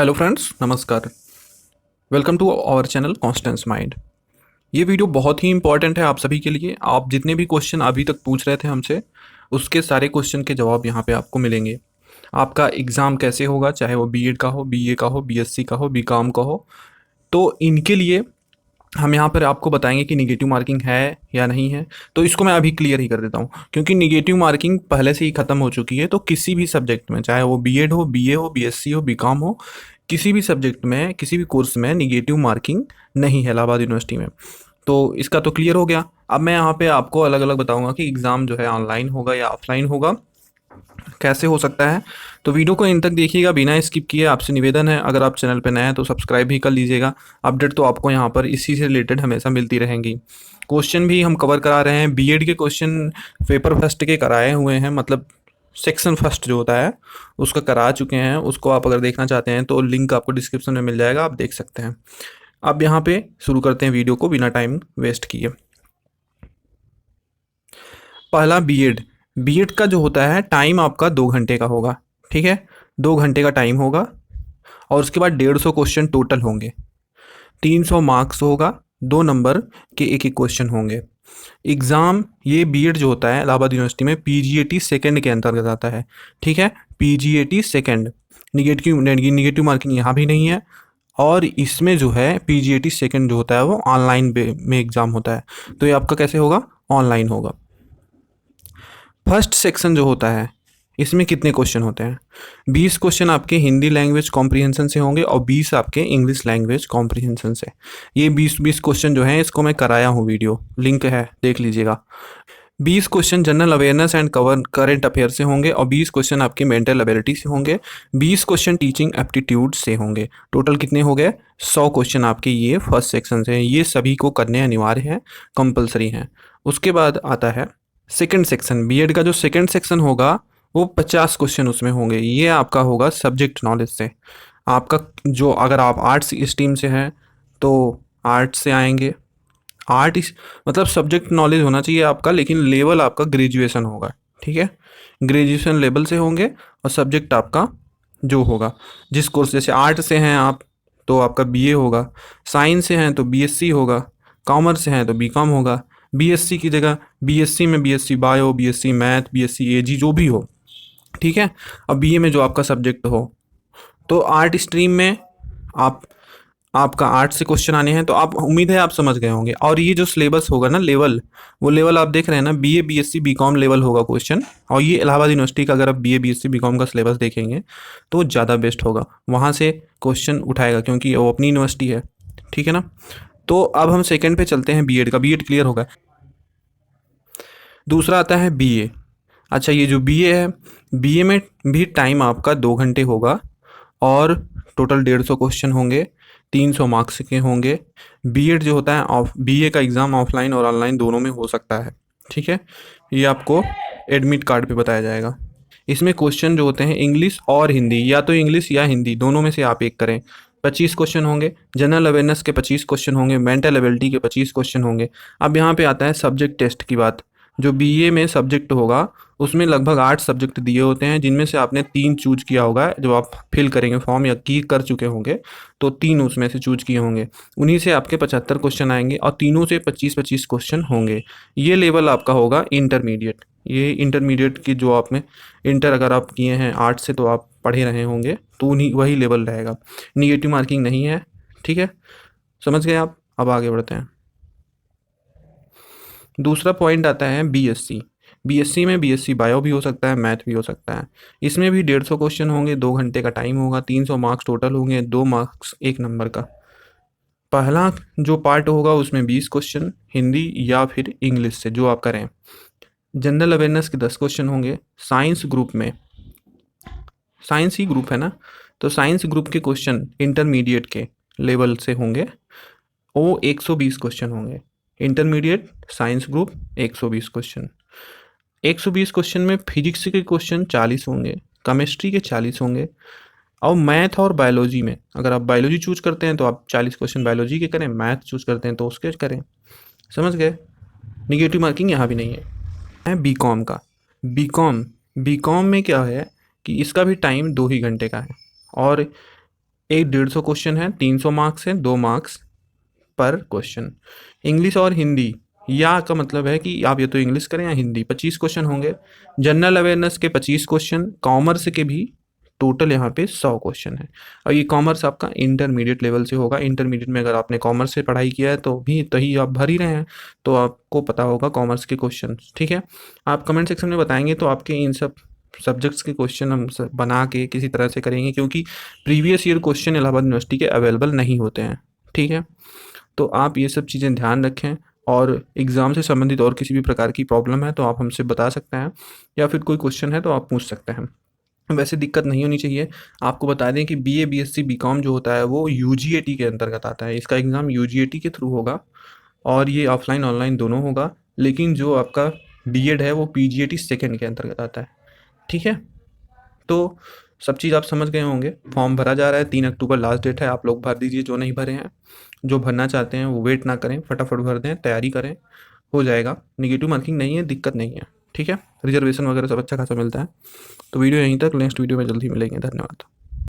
Hello friends, नमस्कार। Welcome to our channel Constance mind. ये video बहुत ही इंपॉर्टेंट है आप सभी के लिए। आप जितने भी क्वेश्चन अभी तक पूछ रहे थे हमसे, उसके सारे क्वेश्चन के जवाब यहाँ पे आपको मिलेंगे। आपका एग्ज़ाम कैसे होगा, चाहे वो बीएड का हो, बीए का हो, बीएससी का हो, बीकॉम का हो, तो इनके लिए हम यहाँ पर आपको बताएंगे कि निगेटिव मार्किंग है या नहीं है। तो इसको मैं अभी क्लियर ही कर देता हूँ, क्योंकि निगेटिव मार्किंग पहले से ही ख़त्म हो चुकी है। तो किसी भी सब्जेक्ट में, चाहे वो बीएड हो, बीए हो, बीएससी हो, बीकॉम हो, किसी भी सब्जेक्ट में, किसी भी कोर्स में निगेटिव मार्किंग नहीं है इलाहाबाद यूनिवर्सिटी में। तो इसका तो क्लियर हो गया। अब मैं यहाँ पे आपको अलग अलग बताऊंगा कि एग्ज़ाम जो है ऑनलाइन होगा या ऑफलाइन होगा, कैसे हो सकता है। तो वीडियो को इन तक देखिएगा बिना स्किप किए। आपसे निवेदन है, अगर आप चैनल पर नए हैं तो सब्सक्राइब भी कर लीजिएगा। अपडेट तो आपको यहाँ पर इसी से रिलेटेड हमेशा मिलती रहेंगी। क्वेश्चन भी हम कवर करा रहे हैं। बीएड के क्वेश्चन पेपर फर्स्ट के कराए हुए हैं, मतलब सेक्शन फर्स्ट जो होता है उसका करा चुके हैं। उसको आप अगर देखना चाहते हैं तो लिंक आपको डिस्क्रिप्शन में मिल जाएगा, आप देख सकते हैं। अब यहाँ पे शुरू करते हैं वीडियो को बिना टाइम वेस्ट किए। पहला बीएड। बीएड का जो होता है टाइम आपका 2 घंटे का होगा, ठीक है। 2 घंटे का टाइम होगा और उसके बाद 150 क्वेश्चन टोटल होंगे। 300 मार्क्स होगा, 2 नंबर के एक एक क्वेश्चन होंगे। एग्ज़ाम ये बीएड जो होता है इलाहाबाद यूनिवर्सिटी में पीजीएटी सेकंड के अंतर्गत आता है, ठीक है। PGAT second. निगेटिव मार्किंग यहाँ भी नहीं है। और इसमें जो है पीजीएटी सेकंड जो होता है वो ऑनलाइन में एग्ज़ाम होता है। तो ये आपका कैसे होगा? ऑनलाइन होगा। फर्स्ट सेक्शन जो होता है इसमें कितने क्वेश्चन होते हैं? 20 क्वेश्चन आपके हिंदी लैंग्वेज कॉम्प्रिहेंशन से होंगे और 20 आपके इंग्लिश लैंग्वेज कॉम्प्रिहेंशन से। ये 20-20 क्वेश्चन जो हैं इसको मैं कराया हूँ, वीडियो लिंक है, देख लीजिएगा। 20 question general awareness and cover current affair से होंगे और 20 क्वेश्चन आपके मेंटल एबिलिटी से होंगे। 20 क्वेश्चन टीचिंग एप्टीट्यूड से होंगे। टोटल कितने हो गए? 100 क्वेश्चन आपके ये फर्स्ट सेक्शन से हैं। ये सभी को करने अनिवार्य हैं, कंपलसरी हैं। उसके बाद आता है सेकंड सेक्शन। बीएड का जो सेकंड सेक्शन होगा वो 50 क्वेश्चन उसमें होंगे। ये आपका होगा सब्जेक्ट नॉलेज से। आपका जो, अगर आप आर्ट्स स्ट्रीम से हैं तो आर्ट्स से आएंगे। आर्ट इस मतलब सब्जेक्ट नॉलेज होना चाहिए आपका, लेकिन लेवल आपका ग्रेजुएशन होगा, ठीक है। ग्रेजुएशन लेवल से होंगे और सब्जेक्ट आपका जो होगा, जिस कोर्स, जैसे आर्ट से हैं आप तो आपका बीए होगा, साइंस से हैं तो बीएससी होगा, कॉमर्स से हैं तो बीकॉम होगा। बीएससी की जगह बीएससी में BSc bio, BSc math, BSc AG जो भी हो, ठीक है। अब बीए में जो आपका सब्जेक्ट हो, तो आर्ट स्ट्रीम में आप आपका आर्ट से क्वेश्चन आने हैं, तो आप, उम्मीद है आप समझ गए होंगे। और ये जो सिलेबस होगा ना, लेवल, वो लेवल आप देख रहे हैं ना, बीए बीएससी बीकॉम लेवल होगा क्वेश्चन। और ये इलाहाबाद यूनिवर्सिटी का अगर आप बीए बीएससी बीकॉम का सिलेबस देखेंगे तो ज़्यादा बेस्ट होगा, वहाँ से क्वेश्चन उठाएगा, क्योंकि वो अपनी यूनिवर्सिटी है, ठीक है ना। तो अब हम सेकेंड पे चलते हैं बीएड का। बीएड क्लियर होगा। दूसरा आता है बीए। अच्छा, ये जो बीए है, बीए में भी टाइम आपका 2 घंटे होगा और टोटल 150 क्वेश्चन होंगे, 300 मार्क्स के होंगे। बीएड जो होता है, ऑफ बीए का एग्ज़ाम ऑफलाइन और ऑनलाइन दोनों में हो सकता है, ठीक है। ये आपको एडमिट कार्ड पे बताया जाएगा। इसमें क्वेश्चन जो होते हैं इंग्लिश और हिंदी, या तो इंग्लिश या हिंदी, दोनों में से आप एक करें। 25 क्वेश्चन होंगे। जनरल अवेयरनेस के 25 क्वेश्चन होंगे। मेंटल एबिलिटी के 25 क्वेश्चन होंगे। अब यहाँ पे आता है सब्जेक्ट टेस्ट की बात। जो बीए में सब्जेक्ट होगा उसमें लगभग 8 सब्जेक्ट दिए होते हैं, जिनमें से आपने 3 चूज किया होगा। जब आप फिल करेंगे फॉर्म या की कर चुके होंगे तो 3 उसमें से चूज किए होंगे। उन्हीं से आपके 75 क्वेश्चन आएंगे और तीनों से 25-25 क्वेश्चन होंगे। ये लेवल आपका होगा इंटरमीडिएट। ये इंटरमीडिएट की जो आप में, इंटर अगर आप किए हैं आर्ट से तो आप पढ़े रहे होंगे, तो उन्हीं वही लेवल रहेगा। निगेटिव मार्किंग नहीं है, ठीक है। समझ गए आप? अब आगे बढ़ते हैं। दूसरा पॉइंट आता है बीएससी। बीएससी में बीएससी बायो भी हो सकता है, मैथ भी हो सकता है। इसमें भी 150 क्वेश्चन होंगे, 2 घंटे का टाइम होगा, 300 मार्क्स टोटल होंगे, 2 मार्क्स 1 नंबर का। पहला जो पार्ट होगा उसमें 20 क्वेश्चन हिंदी या फिर इंग्लिश से, जो आप करें। जनरल अवेयरनेस के 10 क्वेश्चन होंगे। साइंस ग्रुप में, साइंस ही ग्रुप है ना, तो साइंस ग्रुप के क्वेश्चन इंटरमीडिएट के लेवल से होंगे, वो 120 क्वेश्चन होंगे। Intermediate science group 120 question. 120 question में फिजिक्स के क्वेश्चन 40 होंगे, केमिस्ट्री के 40 होंगे, और मैथ और बायोलॉजी में, अगर आप बायोलॉजी चूज करते हैं तो आप 40 क्वेश्चन बायोलॉजी के करें, मैथ चूज करते हैं तो उसके करें। समझ गए? निगेटिव मार्किंग यहाँ भी नहीं है बीकॉम का। बीकॉम बीकॉम में क्या है कि इसका भी टाइम 2 ही घंटे का है और एक 150 क्वेश्चन है, 300 मार्क्स है, 2 मार्क्स पर क्वेश्चन। इंग्लिश और हिंदी, या का मतलब है कि आप या तो इंग्लिश करें या हिंदी, 25 क्वेश्चन होंगे। जनरल अवेयरनेस के 25 क्वेश्चन, कॉमर्स के भी टोटल यहाँ पे 100 क्वेश्चन है। और ये कॉमर्स आपका इंटरमीडिएट लेवल से होगा। इंटरमीडिएट में अगर आपने कॉमर्स से पढ़ाई किया है तो भी तो ही आप भर ही रहे हैं, तो आपको पता होगा कॉमर्स के क्वेश्चन। ठीक है, आप कमेंट सेक्शन में बताएंगे तो आपके इन सब सब्जेक्ट्स के क्वेश्चन हम बना के किसी तरह से करेंगे, क्योंकि previous year question Allahabad university के अवेलेबल नहीं होते हैं। ठीक है, तो आप ये सब चीज़ें ध्यान रखें, और एग्ज़ाम से संबंधित और किसी भी प्रकार की प्रॉब्लम है तो आप हमसे बता सकते हैं, या फिर कोई क्वेश्चन है तो आप पूछ सकते हैं। वैसे दिक्कत नहीं होनी चाहिए। आपको बता दें कि बीए, बीएससी, बीकॉम जो होता है वो यूजीएटी के अंतर्गत आता है। इसका एग्ज़ाम यूजीएटी के थ्रू होगा, और ये ऑफलाइन ऑनलाइन दोनों होगा। लेकिन जो आपका बीएड है वो पीजीएटी सेकंड के अंतर्गत आता है। ठीक है, तो सब चीज़ आप समझ गए होंगे। फॉर्म भरा जा रहा है, 3 अक्टूबर लास्ट डेट है, आप लोग भर दीजिए जो नहीं भरे हैं। जो भरना चाहते हैं वो वेट ना करें, फटाफट भर दें, तैयारी करें, हो जाएगा। नेगेटिव मार्किंग नहीं है, दिक्कत नहीं है। ठीक है, रिजर्वेशन वगैरह सब अच्छा खासा मिलता है। तो वीडियो यहीं तक, नेक्स्ट वीडियो में जल्दी मिलेंगे। धन्यवाद।